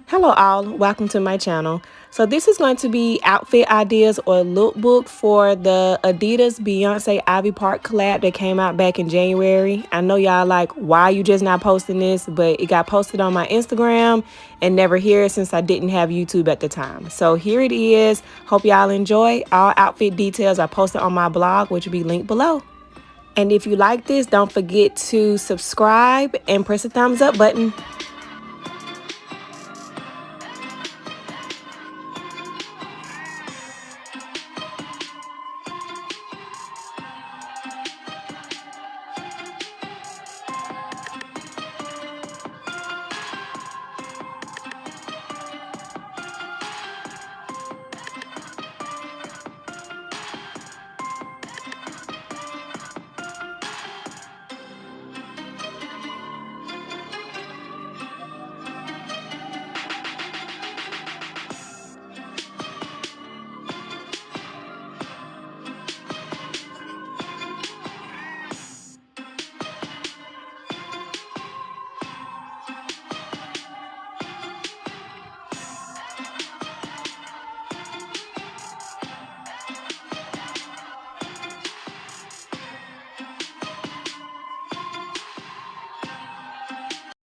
Hello all, welcome to my channel. So this is going to be outfit ideas or lookbook for the Adidas Beyonce Ivy Park collab that came out back in January. I know y'all like, why you just not posting this? But it got posted on my Instagram and never here since I didn't have YouTube at the time. So here it is. Hope y'all enjoy. All outfit details are posted on my blog, which will be linked below. And if you like this, don't forget to subscribe and press the thumbs up button.